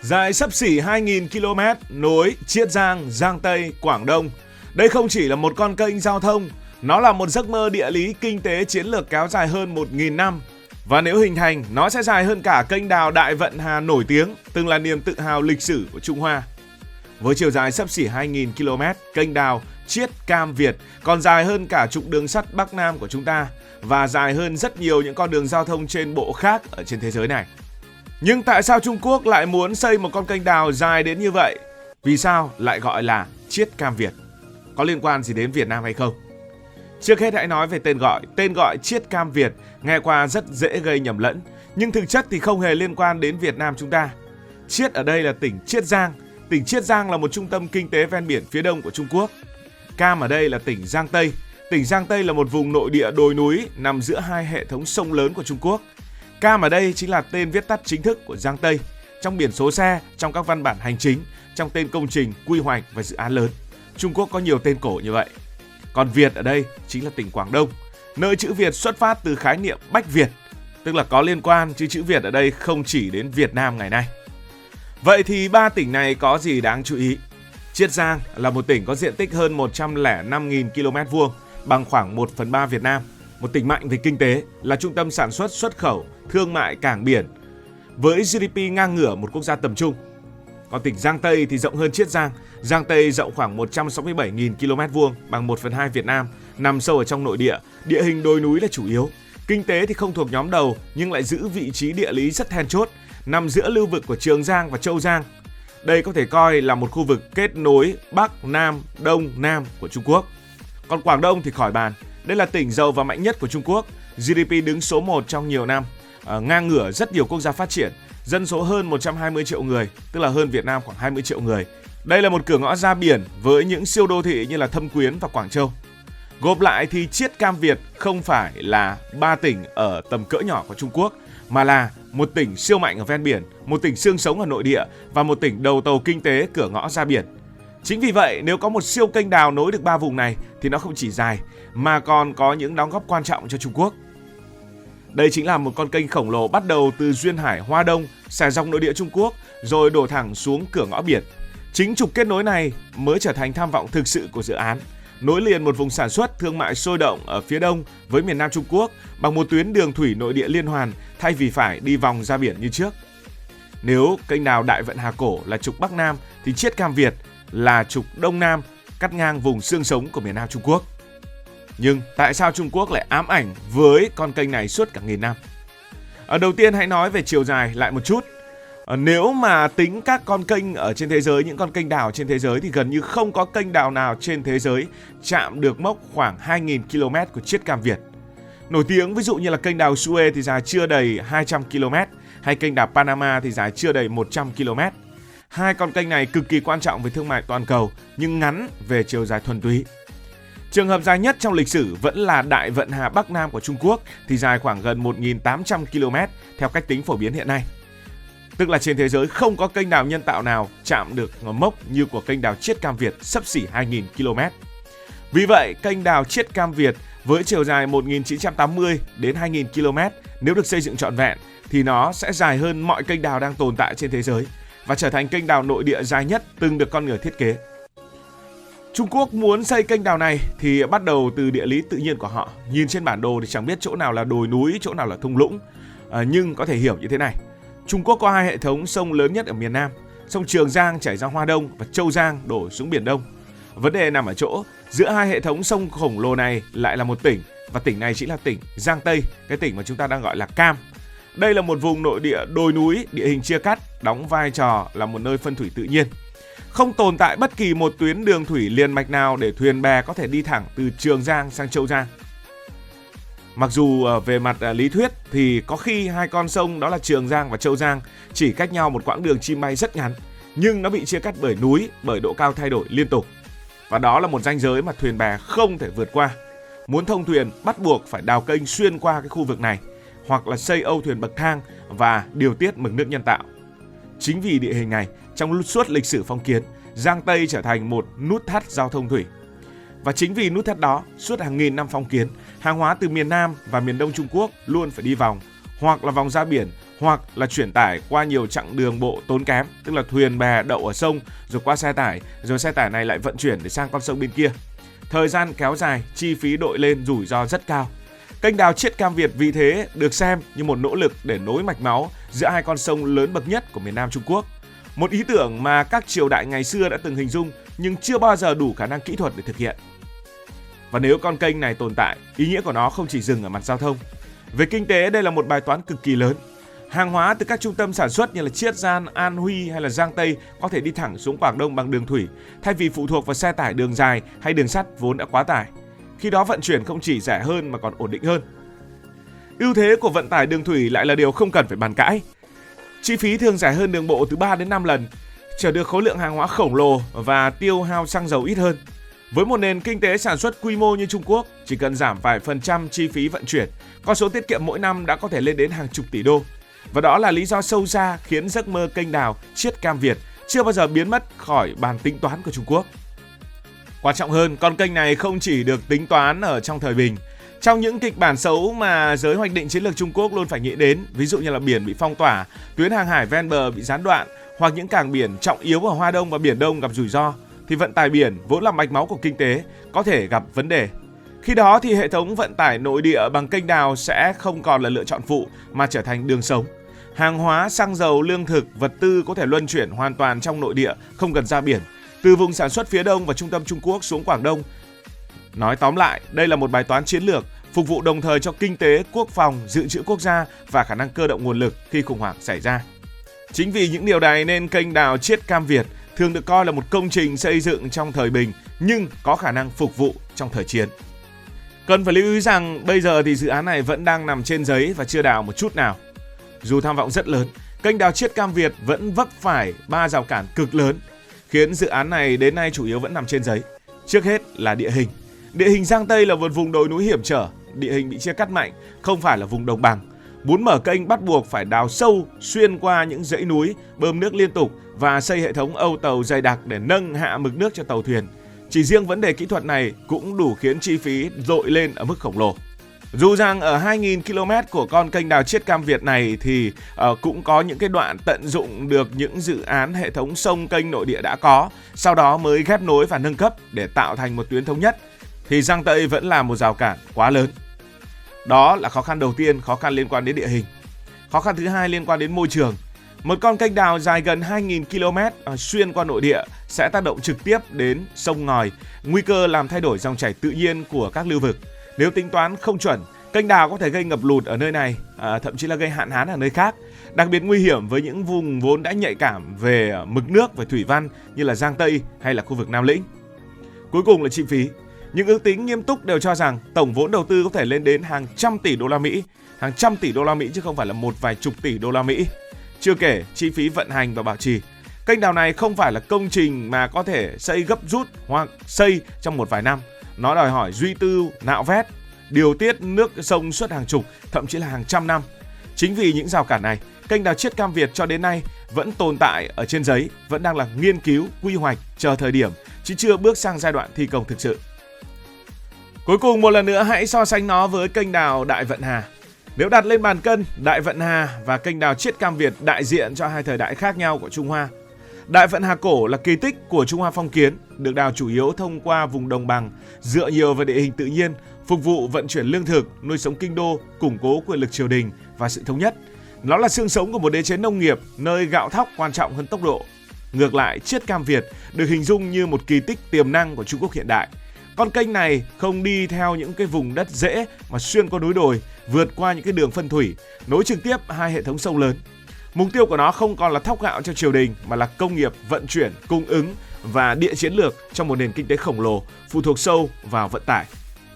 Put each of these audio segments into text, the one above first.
Dài xấp xỉ 2.000 km nối Chiết Giang, Giang Tây, Quảng Đông. Đây không chỉ là một con kênh giao thông, nó là một giấc mơ địa lý kinh tế chiến lược kéo dài hơn 1.000 năm. Và nếu hình thành, nó sẽ dài hơn cả kênh đào Đại Vận Hà nổi tiếng, từng là niềm tự hào lịch sử của Trung Hoa. Với chiều dài xấp xỉ 2.000 km, kênh đào Chiết Cam Việt còn dài hơn cả trục đường sắt Bắc Nam của chúng ta và dài hơn rất nhiều những con đường giao thông trên bộ khác ở trên thế giới này. Nhưng tại sao Trung Quốc lại muốn xây một con kênh đào dài đến như vậy? Vì sao lại gọi là Chiết Cam Việt? Có liên quan gì đến Việt Nam hay không? Trước hết hãy nói về tên gọi. Tên gọi Chiết Cam Việt nghe qua rất dễ gây nhầm lẫn, nhưng thực chất thì không hề liên quan đến Việt Nam chúng ta. Chiết ở đây là tỉnh Chiết Giang. Tỉnh Chiết Giang là một trung tâm kinh tế ven biển phía đông của Trung Quốc. Cam ở đây là tỉnh Giang Tây. Tỉnh Giang Tây là một vùng nội địa đồi núi nằm giữa hai hệ thống sông lớn của Trung Quốc. Cam ở đây chính là tên viết tắt chính thức của Giang Tây, trong biển số xe, trong các văn bản hành chính, trong tên công trình, quy hoạch và dự án lớn. Trung Quốc có nhiều tên cổ như vậy. Còn Việt ở đây chính là tỉnh Quảng Đông, nơi chữ Việt xuất phát từ khái niệm Bách Việt, tức là có liên quan, chứ chữ Việt ở đây không chỉ đến Việt Nam ngày nay. Vậy thì ba tỉnh này có gì đáng chú ý? Chiết Giang là một tỉnh có diện tích hơn 105.000 km2, bằng khoảng 1/3 Việt Nam. Một tỉnh mạnh về kinh tế, là trung tâm sản xuất, xuất khẩu, thương mại, cảng biển, với GDP ngang ngửa một quốc gia tầm trung. Còn tỉnh Giang Tây thì rộng hơn Chiết Giang. Giang Tây rộng khoảng 167.000 km2, bằng 1/2 Việt Nam, nằm sâu ở trong nội địa, địa hình đồi núi là chủ yếu. Kinh tế thì không thuộc nhóm đầu, nhưng lại giữ vị trí địa lý rất then chốt, nằm giữa lưu vực của Trường Giang và Châu Giang. Đây có thể coi là một khu vực kết nối Bắc, Nam, Đông, Nam của Trung Quốc. Còn Quảng Đông thì khỏi bàn. Đây là tỉnh giàu và mạnh nhất của Trung Quốc, GDP đứng số 1 trong nhiều năm, ngang ngửa rất nhiều quốc gia phát triển, dân số hơn 120 triệu người, tức là hơn Việt Nam khoảng 20 triệu người. Đây là một cửa ngõ ra biển với những siêu đô thị như là Thâm Quyến và Quảng Châu. Gộp lại thì Chiết Cam Việt không phải là ba tỉnh ở tầm cỡ nhỏ của Trung Quốc, mà là một tỉnh siêu mạnh ở ven biển, một tỉnh xương sống ở nội địa và một tỉnh đầu tàu kinh tế cửa ngõ ra biển. Chính vì vậy, nếu có một siêu kênh đào nối được ba vùng này thì nó không chỉ dài mà còn có những đóng góp quan trọng cho Trung Quốc. Đây chính là một con kênh khổng lồ bắt đầu từ duyên hải Hoa Đông, xẻ dọc nội địa Trung Quốc rồi đổ thẳng xuống cửa ngõ biển. Chính trục kết nối này mới trở thành tham vọng thực sự của dự án, nối liền một vùng sản xuất thương mại sôi động ở phía đông với miền Nam Trung Quốc bằng một tuyến đường thủy nội địa liên hoàn thay vì phải đi vòng ra biển như trước. Nếu kênh đào Đại Vận Hà cổ là trục Bắc Nam thì Chiết Cam Việt là trục Đông Nam, cắt ngang vùng xương sống của miền Nam Trung Quốc. Nhưng tại sao Trung Quốc lại ám ảnh với con kênh này suốt cả nghìn năm? Đầu tiên hãy nói về chiều dài lại một chút. Nếu mà tính các con kênh ở trên thế giới, những con kênh đào trên thế giới thì gần như không có kênh đào nào trên thế giới chạm được mốc khoảng 2.000 km của Chiết Cam Việt. Nổi tiếng ví dụ như là kênh đào Suez thì dài chưa đầy 200 km, hay kênh đào Panama thì dài chưa đầy 100 km. Hai con kênh này cực kỳ quan trọng về thương mại toàn cầu nhưng ngắn về chiều dài thuần túy. Trường hợp dài nhất trong lịch sử vẫn là Đại Vận Hà Bắc Nam của Trung Quốc thì dài khoảng gần 1.800 km theo cách tính phổ biến hiện nay. Tức là trên thế giới không có kênh đào nhân tạo nào chạm được mốc như của kênh đào Chiết Cam Việt xấp xỉ 2.000 km. Vì vậy, kênh đào Chiết Cam Việt với chiều dài 1.980 đến 2.000 km nếu được xây dựng trọn vẹn thì nó sẽ dài hơn mọi kênh đào đang tồn tại trên thế giới và trở thành kênh đào nội địa dài nhất từng được con người thiết kế. Trung Quốc muốn xây kênh đào này thì bắt đầu từ địa lý tự nhiên của họ. Nhìn trên bản đồ thì chẳng biết chỗ nào là đồi núi, chỗ nào là thung lũng. Nhưng có thể hiểu như thế này. Trung Quốc có hai hệ thống sông lớn nhất ở miền Nam. Sông Trường Giang chảy ra Hoa Đông và Châu Giang đổ xuống Biển Đông. Vấn đề nằm ở chỗ giữa hai hệ thống sông khổng lồ này lại là một tỉnh. Và tỉnh này chính là tỉnh Giang Tây, cái tỉnh mà chúng ta đang gọi là Cam. Đây là một vùng nội địa đồi núi, địa hình chia cắt, đóng vai trò là một nơi phân thủy tự nhiên. Không tồn tại bất kỳ một tuyến đường thủy liền mạch nào để thuyền bè có thể đi thẳng từ Trường Giang sang Châu Giang. Mặc dù về mặt lý thuyết thì có khi hai con sông đó là Trường Giang và Châu Giang chỉ cách nhau một quãng đường chim bay rất ngắn, nhưng nó bị chia cắt bởi núi, bởi độ cao thay đổi liên tục. Và đó là một ranh giới mà thuyền bè không thể vượt qua. Muốn thông thuyền bắt buộc phải đào kênh xuyên qua cái khu vực này, hoặc là xây âu thuyền bậc thang và điều tiết mực nước nhân tạo. Chính vì địa hình này, trong suốt lịch sử phong kiến, Giang Tây trở thành một nút thắt giao thông thủy. Và chính vì nút thắt đó, suốt hàng nghìn năm phong kiến, hàng hóa từ miền Nam và miền Đông Trung Quốc luôn phải đi vòng, hoặc là vòng ra biển, hoặc là chuyển tải qua nhiều chặng đường bộ tốn kém, tức là thuyền bè đậu ở sông rồi qua xe tải, rồi xe tải này lại vận chuyển để sang con sông bên kia. Thời gian kéo dài, chi phí đội lên, rủi ro rất cao. Kênh đào Chiết Cam Việt vì thế được xem như một nỗ lực để nối mạch máu giữa hai con sông lớn bậc nhất của miền Nam Trung Quốc. Một ý tưởng mà các triều đại ngày xưa đã từng hình dung nhưng chưa bao giờ đủ khả năng kỹ thuật để thực hiện. Và nếu con kênh này tồn tại, ý nghĩa của nó không chỉ dừng ở mặt giao thông. Về kinh tế, đây là một bài toán cực kỳ lớn. Hàng hóa từ các trung tâm sản xuất như là Chiết Giang, An Huy hay là Giang Tây có thể đi thẳng xuống Quảng Đông bằng đường thủy, thay vì phụ thuộc vào xe tải đường dài hay đường sắt vốn đã quá tải. Khi đó vận chuyển không chỉ rẻ hơn mà còn ổn định hơn. Ưu thế của vận tải đường thủy lại là điều không cần phải bàn cãi. Chi phí thường rẻ hơn đường bộ từ 3 đến 5 lần, chở được khối lượng hàng hóa khổng lồ và tiêu hao xăng dầu ít hơn. Với một nền kinh tế sản xuất quy mô như Trung Quốc, chỉ cần giảm vài % chi phí vận chuyển, con số tiết kiệm mỗi năm đã có thể lên đến hàng chục tỷ đô. Và đó là lý do sâu xa khiến giấc mơ kênh đào Chiết Cam Việt chưa bao giờ biến mất khỏi bàn tính toán của Trung Quốc. Quan trọng hơn, con kênh này không chỉ được tính toán ở trong thời bình. Trong những kịch bản xấu mà giới hoạch định chiến lược Trung Quốc luôn phải nghĩ đến, ví dụ như là biển bị phong tỏa, tuyến hàng hải ven bờ bị gián đoạn, hoặc những cảng biển trọng yếu ở Hoa Đông và Biển Đông gặp rủi ro, thì vận tải biển vốn là mạch máu của kinh tế có thể gặp vấn đề. Khi đó thì hệ thống vận tải nội địa bằng kênh đào sẽ không còn là lựa chọn phụ mà trở thành đường sống. Hàng hóa, xăng dầu, lương thực, vật tư có thể luân chuyển hoàn toàn trong nội địa, không cần ra biển, từ vùng sản xuất phía Đông và trung tâm Trung Quốc xuống Quảng Đông. Nói tóm lại, đây là một bài toán chiến lược phục vụ đồng thời cho kinh tế, quốc phòng, dự trữ quốc gia và khả năng cơ động nguồn lực khi khủng hoảng xảy ra. Chính vì những điều này nên kênh đào Chiết Cam Việt thường được coi là một công trình xây dựng trong thời bình nhưng có khả năng phục vụ trong thời chiến. Cần phải lưu ý rằng bây giờ thì dự án này vẫn đang nằm trên giấy và chưa đào một chút nào. Dù tham vọng rất lớn, kênh đào Chiết Cam Việt vẫn vấp phải 3 rào cản cực lớn, khiến dự án này đến nay chủ yếu vẫn nằm trên giấy. Trước hết là địa hình. Địa hình Giang Tây là một vùng đồi núi hiểm trở, địa hình bị chia cắt mạnh, không phải là vùng đồng bằng. Muốn mở kênh bắt buộc phải đào sâu xuyên qua những dãy núi, bơm nước liên tục và xây hệ thống âu tàu dày đặc để nâng hạ mực nước cho tàu thuyền. Chỉ riêng vấn đề kỹ thuật này cũng đủ khiến chi phí dội lên ở mức khổng lồ. Dù rằng ở 2.000 km của con kênh đào Chiết Cam Việt này thì cũng có những cái đoạn tận dụng được những dự án hệ thống sông kênh nội địa đã có, sau đó mới ghép nối và nâng cấp để tạo thành một tuyến thống nhất, thì Giang Tây vẫn là một rào cản quá lớn. Đó là khó khăn đầu tiên, khó khăn liên quan đến địa hình. Khó khăn thứ hai liên quan đến môi trường. Một con kênh đào dài gần 2.000 km xuyên qua nội địa sẽ tác động trực tiếp đến sông ngòi, nguy cơ làm thay đổi dòng chảy tự nhiên của các lưu vực. Nếu tính toán không chuẩn, kênh đào có thể gây ngập lụt ở nơi này, thậm chí là gây hạn hán ở nơi khác. Đặc biệt nguy hiểm với những vùng vốn đã nhạy cảm về mực nước, về thủy văn như là Giang Tây hay là khu vực Nam Lĩnh. Cuối cùng là chi phí. Những ước tính nghiêm túc đều cho rằng tổng vốn đầu tư có thể lên đến hàng trăm tỷ đô la Mỹ, hàng trăm tỷ đô la Mỹ chứ không phải là một vài chục tỷ đô la Mỹ. Chưa kể chi phí vận hành và bảo trì. Kênh đào này không phải là công trình mà có thể xây gấp rút hoặc xây trong một vài năm. Nó đòi hỏi duy tư, nạo vét, điều tiết nước sông suốt hàng chục, thậm chí là hàng trăm năm. Chính vì những rào cản này, kênh đào Chiết Cam Việt cho đến nay vẫn tồn tại ở trên giấy, vẫn đang là nghiên cứu, quy hoạch, chờ thời điểm, chứ chưa bước sang giai đoạn thi công thực sự. Cuối cùng một lần nữa hãy so sánh nó với kênh đào Đại Vận Hà. Nếu đặt lên bàn cân, Đại Vận Hà và kênh đào Chiết Cam Việt đại diện cho hai thời đại khác nhau của Trung Hoa. Đại Vận Hà cổ là kỳ tích của Trung Hoa phong kiến, được đào chủ yếu thông qua vùng đồng bằng, dựa nhiều vào địa hình tự nhiên, phục vụ vận chuyển lương thực, nuôi sống kinh đô, củng cố quyền lực triều đình và sự thống nhất. Nó là xương sống của một đế chế nông nghiệp, nơi gạo thóc quan trọng hơn tốc độ. Ngược lại, Chiết Cam Việt được hình dung như một kỳ tích tiềm năng của Trung Quốc hiện đại. Con kênh này không đi theo những cái vùng đất dễ mà xuyên qua núi đồi, vượt qua những cái đường phân thủy, nối trực tiếp hai hệ thống sông lớn. Mục tiêu của nó không còn là thóc gạo cho triều đình mà là công nghiệp, vận chuyển, cung ứng và địa chiến lược trong một nền kinh tế khổng lồ phụ thuộc sâu vào vận tải.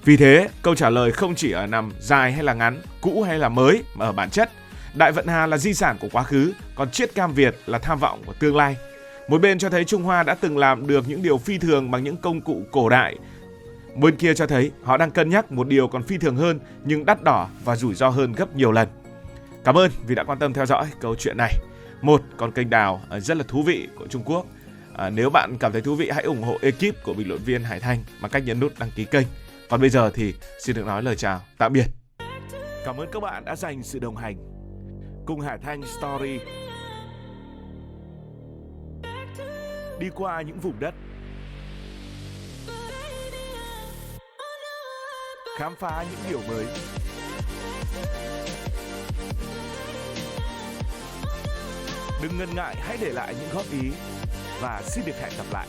Vì thế, câu trả lời không chỉ ở nằm dài hay là ngắn, cũ hay là mới mà ở bản chất. Đại Vận Hà là di sản của quá khứ, còn Chiết Cam Việt là tham vọng của tương lai. Một bên cho thấy Trung Hoa đã từng làm được những điều phi thường bằng những công cụ cổ đại. Bên kia cho thấy họ đang cân nhắc một điều còn phi thường hơn nhưng đắt đỏ và rủi ro hơn gấp nhiều lần. Cảm ơn vì đã quan tâm theo dõi câu chuyện này. Một con kênh đào rất là thú vị của Trung Quốc. Nếu bạn cảm thấy thú vị hãy ủng hộ ekip của bình luận viên Hải Thanh bằng cách nhấn nút đăng ký kênh. Còn bây giờ thì xin được nói lời chào, tạm biệt. Cảm ơn các bạn đã dành sự đồng hành. cùng Hải Thanh Story đi qua những vùng đất, khám phá những điều mới. Đừng ngần ngại, hãy để lại những góp ý và xin được hẹn gặp lại.